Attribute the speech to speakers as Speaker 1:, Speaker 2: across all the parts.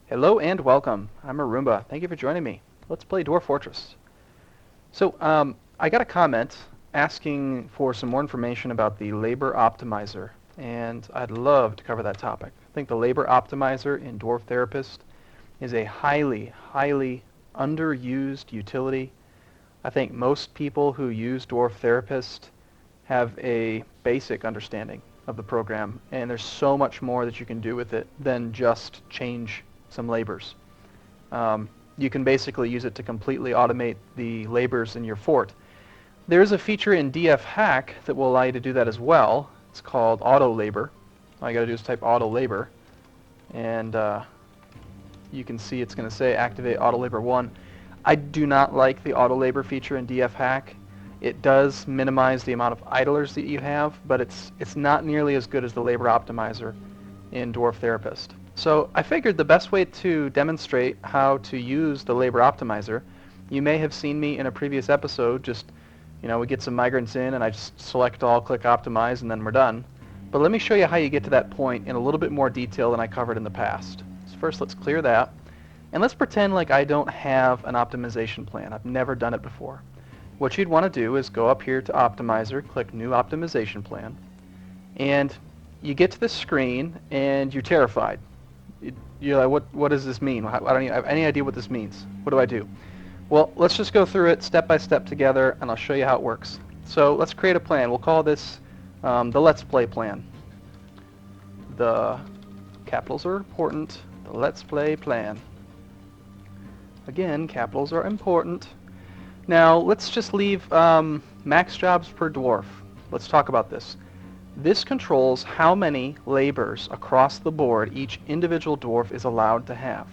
Speaker 1: Hello and welcome. I'm Arumba. Thank you for joining me. Let's play Dwarf Fortress. I got a comment asking for some more information about the labor optimizer, and I'd love to cover that topic. I think the labor optimizer in Dwarf Therapist is a highly underused utility. I think most people who use Dwarf Therapist have a basic understanding of the program, and there's so much more that you can do with it than just change some labors. You can basically use it to completely automate the labors in your fort. There is a feature in DF Hack that will allow you to do that as well. It's called auto labor. All you got to do is type auto labor, and you can see it's going to say activate auto labor 1. I do not like the auto labor feature in DF Hack. It does minimize the amount of idlers that you have, but it's not nearly as good as the labor optimizer in Dwarf Therapist. So I figured the best way to demonstrate how to use the labor optimizer, you may have seen me in a previous episode, we get some migrants in and I just select all, click optimize, and then we're done. But let me show you how you get to that point in a little bit more detail than I covered in the past. So first let's clear that. And let's pretend like I don't have an optimization plan. I've never done it before. What you'd want to do is go up here to Optimizer, click New Optimization Plan, and you get to the screen and you're terrified. You're like, what does this mean? I don't even have any idea what this means. What do I do? Well, let's just go through it step by step together, and I'll show you how it works. So let's create a plan. We'll call this the Let's Play plan. The capitals are important. The Let's Play plan. Again, capitals are important. Now, let's just leave max jobs per dwarf. Let's talk about this. This controls how many labors across the board each individual dwarf is allowed to have.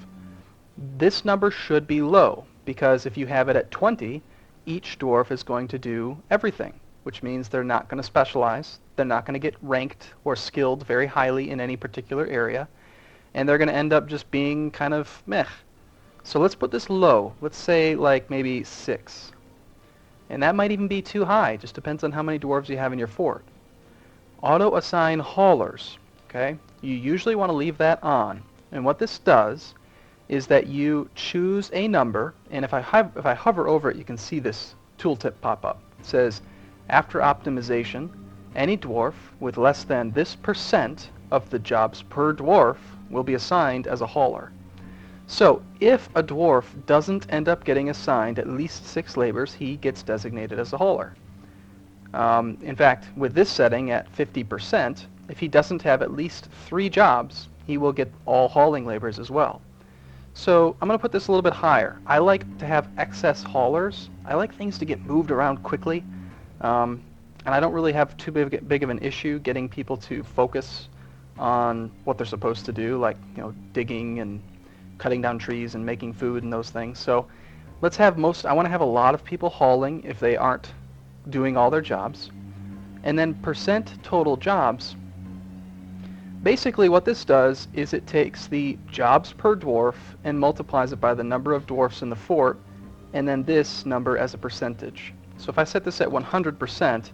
Speaker 1: This number should be low, because if you have it at 20, each dwarf is going to do everything, which means they're not going to specialize, they're not going to get ranked or skilled very highly in any particular area, and they're going to end up just being kind of meh. So let's put this low. Let's say like maybe 6. And that might even be too high, just depends on how many dwarves you have in your fort. Auto assign haulers, okay? You usually want to leave that on. And what this does is that you choose a number, and if I hover over it, you can see this tooltip pop up. It says, after optimization, any dwarf with less than this % of the jobs per dwarf will be assigned as a hauler. So if a dwarf doesn't end up getting assigned at least 6 labors, he gets designated as a hauler. In fact, with this setting at 50%, if he doesn't have at least 3 jobs, he will get all hauling labors as well. So I'm going to put this a little bit higher. I like to have excess haulers. I like things to get moved around quickly, and I don't really have too big of an issue getting people to focus on what they're supposed to do, like digging and cutting down trees and making food and those things. So let's have I want to have a lot of people hauling if they aren't doing all their jobs. And then % total jobs. Basically what this does is it takes the jobs per dwarf and multiplies it by the number of dwarfs in the fort, and then this number as a percentage. So if I set this at 100%,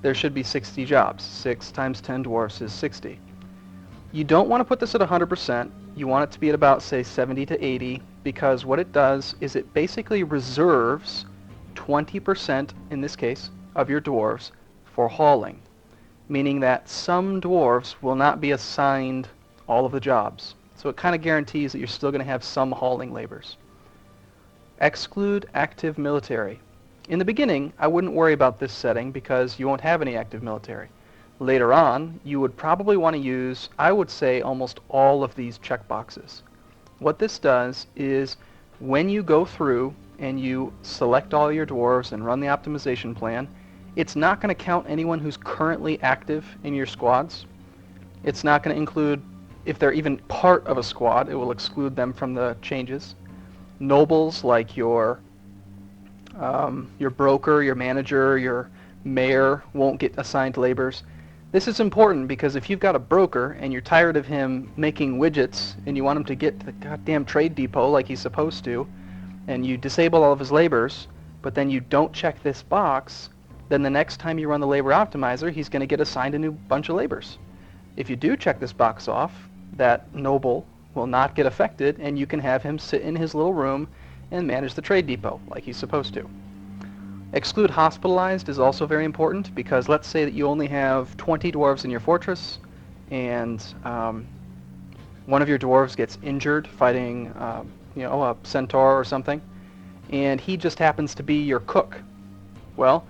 Speaker 1: there should be 60 jobs. 6 times 10 dwarfs is 60. You don't want to put this at 100%. You want it to be at about, say, 70 to 80, because what it does is it basically reserves 20%, in this case, of your dwarves for hauling, meaning that some dwarves will not be assigned all of the jobs. So it kind of guarantees that you're still going to have some hauling labors. Exclude active military. In the beginning, I wouldn't worry about this setting because you won't have any active military. Later on, you would probably want to use, I would say, almost all of these checkboxes. What this does is when you go through and you select all your dwarves and run the optimization plan, it's not going to count anyone who's currently active in your squads. It's not going to include, if they're even part of a squad, it will exclude them from the changes. Nobles like your broker, your manager, your mayor won't get assigned labors. This is important because if you've got a broker and you're tired of him making widgets and you want him to get to the goddamn trade depot like he's supposed to, and you disable all of his labors, but then you don't check this box, then the next time you run the labor optimizer, he's going to get assigned a new bunch of labors. If you do check this box off, that noble will not get affected, and you can have him sit in his little room and manage the trade depot like he's supposed to. Exclude hospitalized is also very important, because let's say that you only have 20 dwarves in your fortress, and one of your dwarves gets injured fighting a centaur or something, and he just happens to be your cook. Well,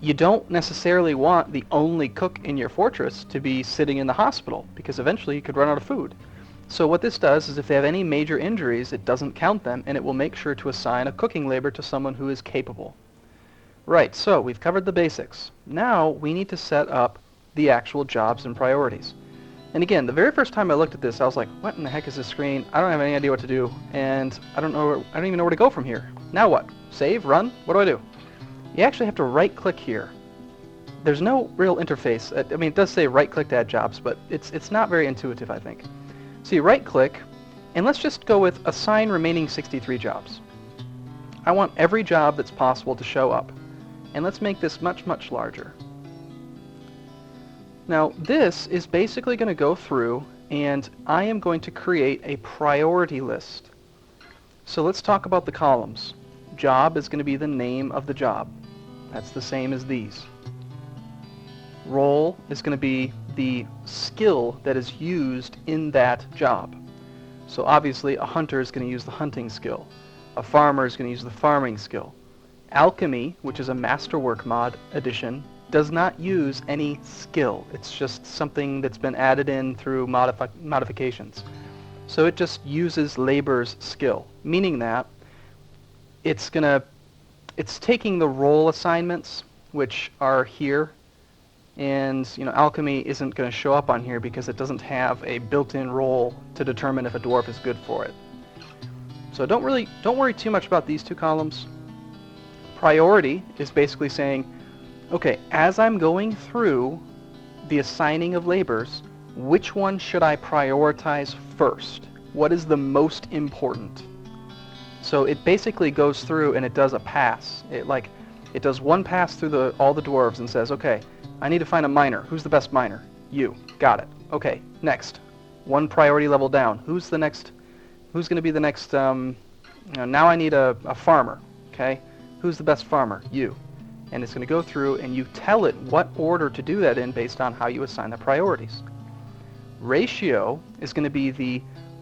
Speaker 1: you don't necessarily want the only cook in your fortress to be sitting in the hospital, because eventually you could run out of food. So what this does is if they have any major injuries, it doesn't count them, and it will make sure to assign a cooking labor to someone who is capable. Right, so we've covered the basics. Now we need to set up the actual jobs and priorities. And again, the very first time I looked at this, I was like, what in the heck is this screen? I don't have any idea what to do, and I don't even know where to go from here. Now what? Save? Run? What do I do? You actually have to right-click here. There's no real interface. I mean, it does say right-click to add jobs, but it's not very intuitive, I think. So you right-click, and let's just go with assign remaining 63 jobs. I want every job that's possible to show up. And let's make this much, much larger. Now, this is basically going to go through, and I am going to create a priority list. So let's talk about the columns. Job is going to be the name of the job. That's the same as these. Role is going to be the skill that is used in that job. So obviously a hunter is going to use the hunting skill. A farmer is going to use the farming skill. Alchemy, which is a Masterwork mod edition, does not use any skill. It's just something that's been added in through modifications. So it just uses labor's skill, meaning that it's taking the role assignments, which are here, and alchemy isn't going to show up on here because it doesn't have a built-in role to determine if a dwarf is good for it. So don't worry too much about these two columns. Priority is basically saying, okay, as I'm going through the assigning of labors, which one should I prioritize first? What is the most important? So it basically goes through and it does a pass. It does one pass through all the dwarves and says, okay, I need to find a miner. Who's the best miner? You. Got it. Okay, next. One priority level down. Who's going to be the next, now I need a farmer. Okay, who's the best farmer? You. And it's going to go through and you tell it what order to do that in based on how you assign the priorities. Ratio is going to be the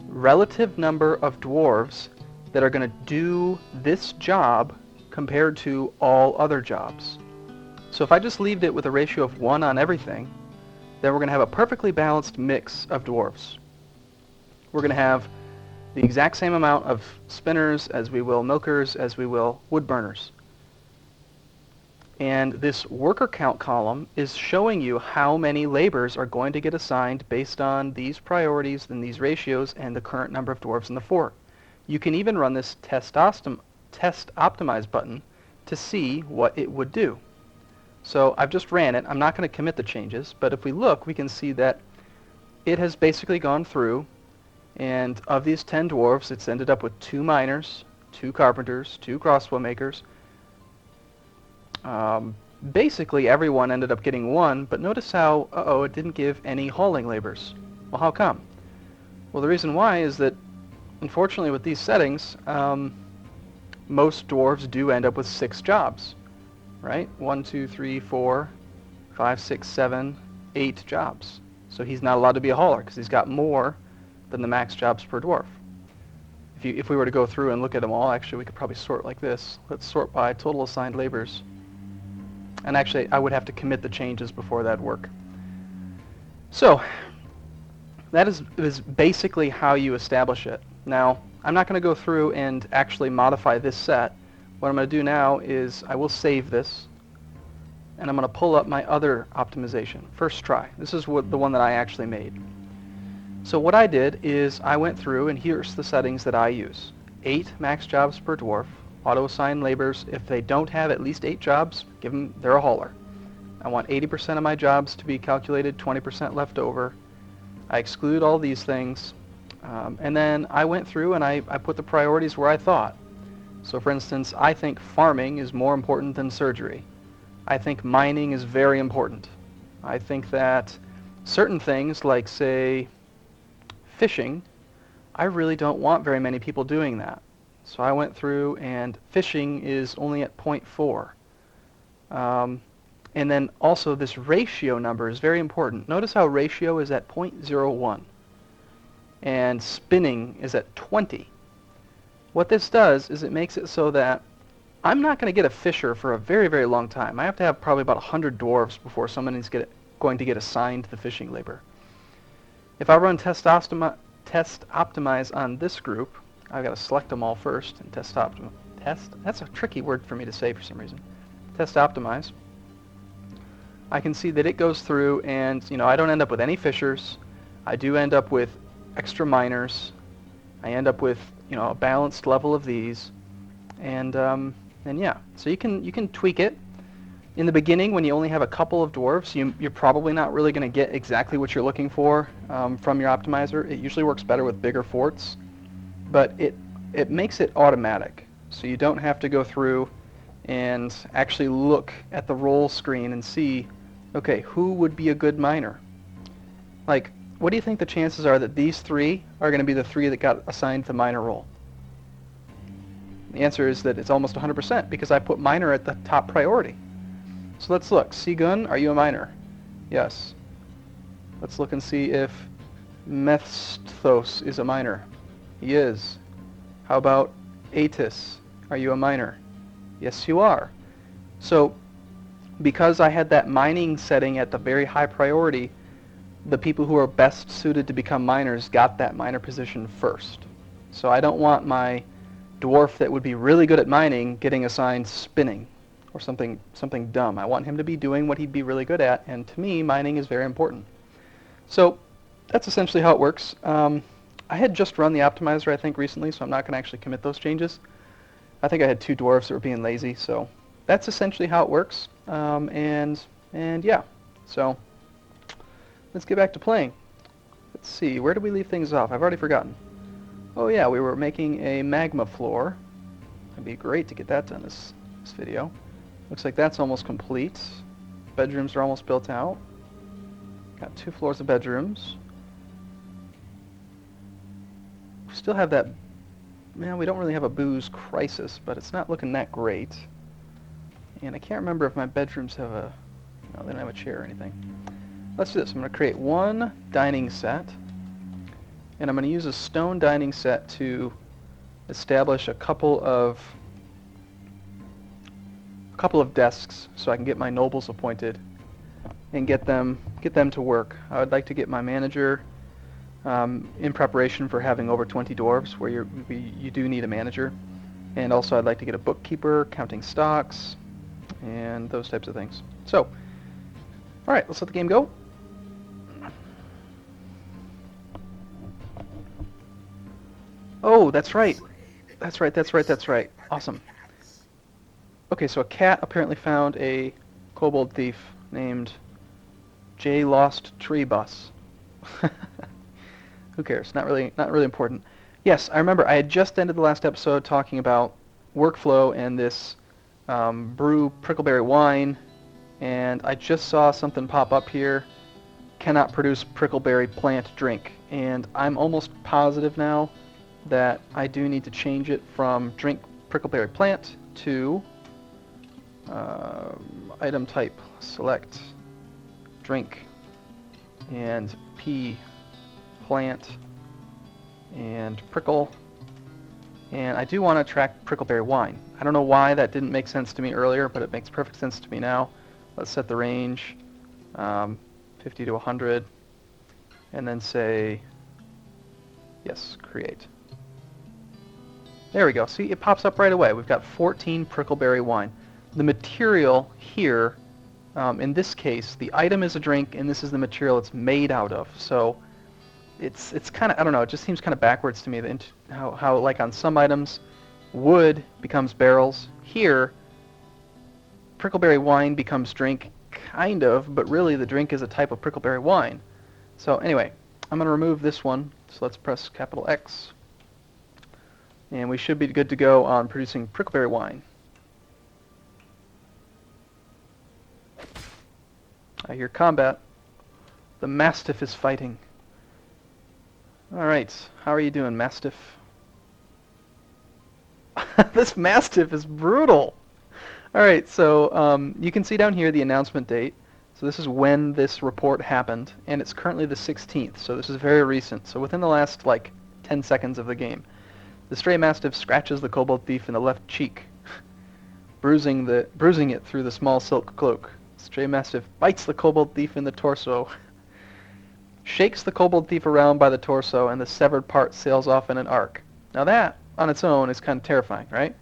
Speaker 1: relative number of dwarves that are going to do this job compared to all other jobs. So if I just leave it with a ratio of 1 on everything, then we're going to have a perfectly balanced mix of dwarves. We're going to have the exact same amount of spinners as we will milkers, as we will wood burners. And this worker count column is showing you how many labors are going to get assigned based on these priorities and these ratios and the current number of dwarves in the fort. You can even run this test optimize button to see what it would do. So I've just ran it. I'm not going to commit the changes, but if we look, we can see that it has basically gone through, and of these 10 dwarves, it's ended up with 2 miners, 2 carpenters, 2 crossbow makers. Basically everyone ended up getting 1, but notice how, it didn't give any hauling labors. Well, how come? Well, the reason why is that, unfortunately, with these settings, most dwarves do end up with 6 jobs, right? 1, 2, 3, 4, 5, 6, 7, 8 jobs. So he's not allowed to be a hauler because he's got more than the max jobs per dwarf. If we were to go through and look at them all, actually we could probably sort like this. Let's sort by total assigned labors. And actually I would have to commit the changes before that'd work. So that is basically how you establish it. Now, I'm not going to go through and actually modify this set. What I'm going to do now is I will save this, and I'm going to pull up my other optimization. First try. This is the one that I actually made. So what I did is I went through, and here's the settings that I use. 8 max jobs per dwarf. Auto-assign labors. If they don't have at least 8 jobs, give them, they're a hauler. I want 80% of my jobs to be calculated, 20% left over. I exclude all these things. And then I went through and I put the priorities where I thought. So for instance, I think farming is more important than surgery. I think mining is very important. I think that certain things like, say, fishing I really don't want very many people doing that. So I went through, and fishing is only at 0.4. And then also this ratio number is very important. Notice how ratio is at 0.01 and spinning is at 20. What this does is it makes it so that I'm not going to get a fisher for a very, very long time. I have to have probably about 100 dwarves before someone is going to get assigned the fishing labor. If I run test optimize on this group, I've got to select them all first and test, that's a tricky word for me to say for some reason. Test optimize. I can see that it goes through, and I don't end up with any fishers. I do end up with extra miners. I end up with a balanced level of these, and yeah. So you can tweak it. In the beginning, when you only have a couple of dwarves, you're probably not really going to get exactly what you're looking for from your optimizer. It usually works better with bigger forts, but it makes it automatic, so you don't have to go through and actually look at the roll screen and see, okay, who would be a good miner? Like, what do you think the chances are that these three are going to be the three that got assigned the miner role? The answer is that it's almost 100% because I put miner at the top priority. So let's look. Segun, are you a miner? Yes. Let's look and see if Mesthos is a miner. He is. How about Atis? Are you a miner? Yes, you are. So because I had that mining setting at the very high priority, the people who are best suited to become miners got that miner position first. So I don't want my dwarf that would be really good at mining getting assigned spinning or something dumb. I want him to be doing what he'd be really good at, and to me, mining is very important. So that's essentially how it works. I had just run the optimizer, I think, recently, so I'm not going to actually commit those changes. I think I had 2 dwarves that were being lazy, so that's essentially how it works. And yeah, so let's get back to playing. Let's see, where did we leave things off? I've already forgotten. Oh yeah, we were making a magma floor. It'd be great to get that done this video. Looks like that's almost complete. Bedrooms are almost built out. Got 2 floors of bedrooms. We still have that, man, we don't really have a booze crisis, but it's not looking that great. And I can't remember if my bedrooms have a, no, they don't have a chair or anything. Let's do this. I'm going to create 1 dining set, and I'm going to use a stone dining set to establish a couple of desks so I can get my nobles appointed and get them to work. I would like to get my manager in preparation for having over 20 dwarves, where you do need a manager, and also I'd like to get a bookkeeper counting stocks and those types of things. So, all right, let's let the game go. Oh, that's right. That's right. Awesome. Okay, so a cat apparently found a kobold thief named J Lost Tree Bus. Who cares? Not really important. Yes, I remember I had just ended the last episode talking about workflow and this brew prickleberry wine, and I just saw something pop up here. Cannot produce prickleberry plant drink, and I'm almost positive now that I do need to change it from drink prickleberry plant to item type, select drink, and P plant and prickle, and I do want to track prickleberry wine. I don't know why that didn't make sense to me earlier, but it makes perfect sense to me now. Let's set the range 50 to 100, and then say yes, create. There we go. See, it pops up right away. We've got 14 prickleberry wine. The material here, in this case, the item is a drink, and this is the material it's made out of. So it's kind of, I don't know, it just seems kind of backwards to me that how like on some items, wood becomes barrels. Here, prickleberry wine becomes drink, kind of, but really the drink is a type of prickleberry wine. So anyway, I'm going to remove this one. So let's press capital X. And we should be good to go on producing prickleberry wine. I hear combat. The Mastiff is fighting. Alright, how are you doing, Mastiff? This Mastiff is brutal! Alright, so you can see down here the announcement date. So this is when this report happened, and it's currently the 16th, so this is very recent. So within the last, like, 10 seconds of the game. The stray Mastiff scratches the kobold thief in the left cheek, bruising it through the small silk cloak. Stray Mastiff bites the kobold thief in the torso, shakes the kobold thief around by the torso, and the severed part sails off in an arc. Now that, on its own, is kind of terrifying, right?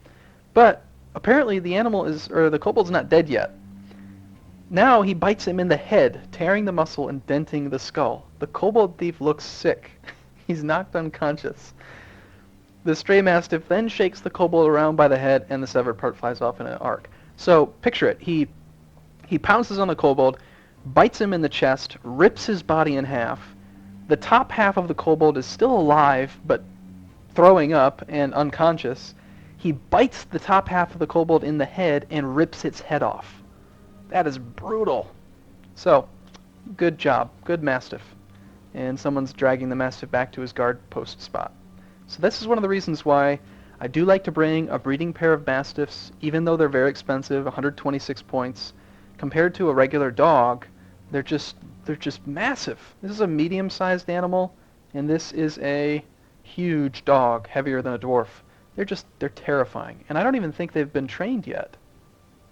Speaker 1: But apparently the kobold's not dead yet. Now he bites him in the head, tearing the muscle and denting the skull. The kobold thief looks sick. He's knocked unconscious. The stray Mastiff then shakes the kobold around by the head, and the severed part flies off in an arc. So picture it. He pounces on the kobold, bites him in the chest, rips his body in half. The top half of the kobold is still alive, but throwing up and unconscious. He bites the top half of the kobold in the head and rips its head off. That is brutal. So, good job. Good Mastiff. And someone's dragging the Mastiff back to his guard post spot. So this is one of the reasons why I do like to bring a breeding pair of Mastiffs, even though they're very expensive, 126 points. Compared to a regular dog, they're just massive. This is a medium-sized animal, and this is a huge dog, heavier than a dwarf. They're terrifying. And I don't even think they've been trained yet.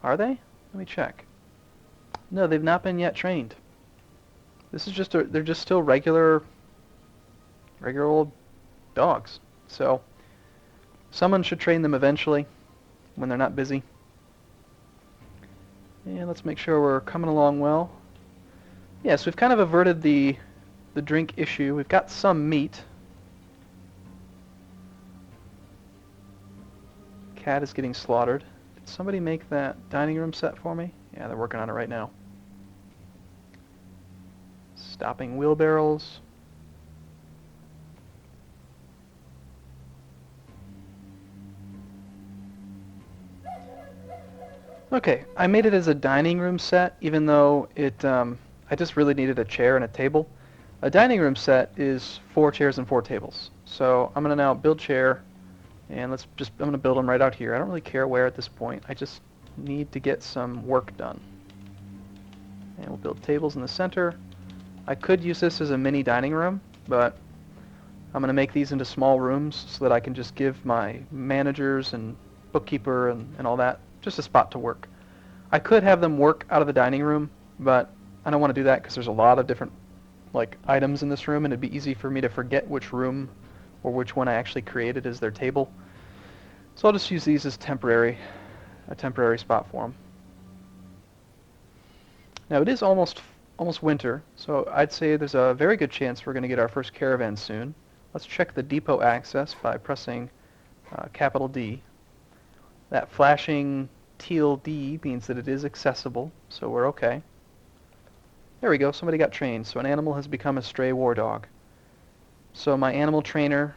Speaker 1: Are they? Let me check. No, they've not been yet trained. This is they're just still regular old dogs. So, someone should train them eventually, when they're not busy. And let's make sure we're coming along well. Yes, we've kind of averted the drink issue. We've got some meat. Cat is getting slaughtered. Did somebody make that dining room set for me? Yeah, they're working on it right now. Stopping wheelbarrows. Okay, I made it as a dining room set, even though I just really needed a chair and a table. A dining room set is 4 chairs and 4 tables. So I'm going to now build chair, and I'm going to build them right out here. I don't really care where at this point. I just need to get some work done. And we'll build tables in the center. I could use this as a mini dining room, but I'm going to make these into small rooms so that I can just give my managers and bookkeeper and all that just a spot to work. I could have them work out of the dining room, but I don't want to do that because there's a lot of different items in this room, and it'd be easy for me to forget which room or which one I actually created as their table. So I'll just use these as a temporary spot for them. Now it is almost winter, so I'd say there's a very good chance we're going to get our first caravan soon. Let's check the depot access by pressing capital D. That flashing teal D means that it is accessible, so we're okay. There we go, somebody got trained. So an animal has become a stray war dog. So my animal trainer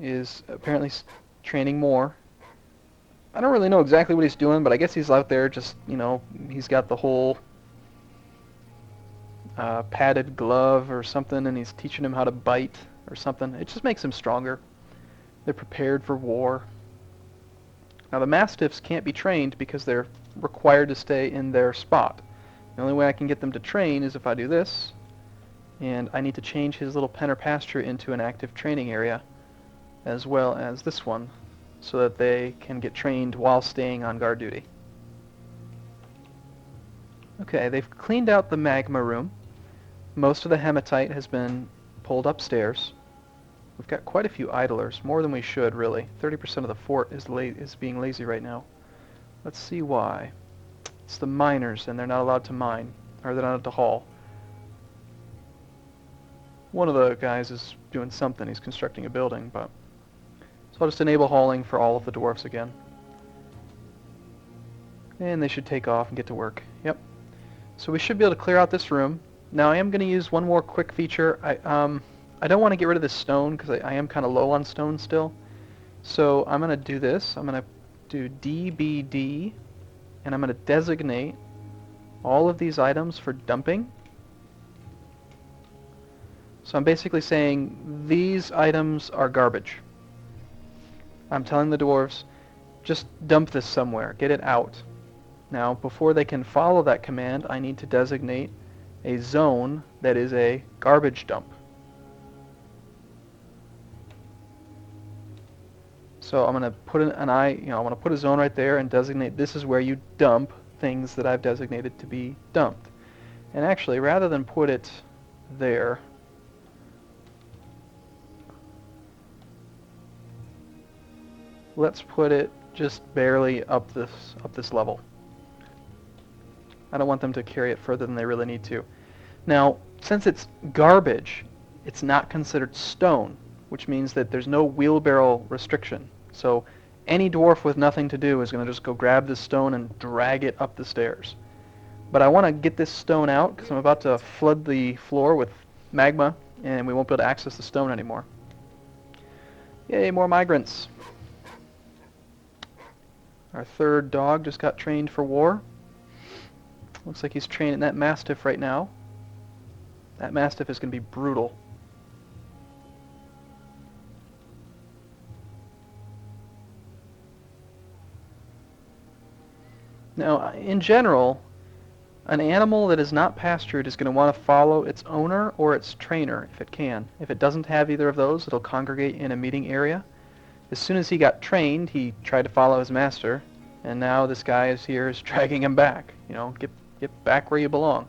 Speaker 1: is apparently training more. I don't really know exactly what he's doing, but I guess he's out there just, he's got the whole padded glove or something, and he's teaching him how to bite or something. It just makes him stronger. They're prepared for war. Now the Mastiffs can't be trained because they're required to stay in their spot. The only way I can get them to train is if I do this, and I need to change his little pen or pasture into an active training area, as well as this one, so that they can get trained while staying on guard duty. Okay, they've cleaned out the magma room. Most of the hematite has been pulled upstairs. We've got quite a few idlers, more than we should, really. 30% of the fort is being lazy right now. Let's see why. It's the miners, and they're not allowed to mine, or they're not allowed to haul. One of the guys is doing something. He's constructing a building, but... So I'll just enable hauling for all of the dwarfs again. And they should take off and get to work. Yep. So we should be able to clear out this room. Now I am going to use one more quick feature. I don't want to get rid of this stone because I am kind of low on stone still. So I'm going to do this. I'm going to do DBD, and I'm going to designate all of these items for dumping. So I'm basically saying these items are garbage. I'm telling the dwarves, just dump this somewhere, get it out. Now, before they can follow that command, I need to designate a zone that is a garbage dump. So I'm going to put I'm going to put a zone right there and designate this is where you dump things that I've designated to be dumped. And actually, rather than put it there, let's put it just barely up this level. I don't want them to carry it further than they really need to. Now, since it's garbage, it's not considered stone, which means that there's no wheelbarrow restriction. So any dwarf with nothing to do is going to just go grab this stone and drag it up the stairs. But I want to get this stone out because I'm about to flood the floor with magma and we won't be able to access the stone anymore. Yay, more migrants. Our third dog just got trained for war. Looks like he's training that Mastiff right now. That Mastiff is going to be brutal. Now, in general, an animal that is not pastured is going to want to follow its owner or its trainer if it can. If it doesn't have either of those, it'll congregate in a meeting area. As soon as he got trained, he tried to follow his master, and now this guy is dragging him back. You know, get back where you belong.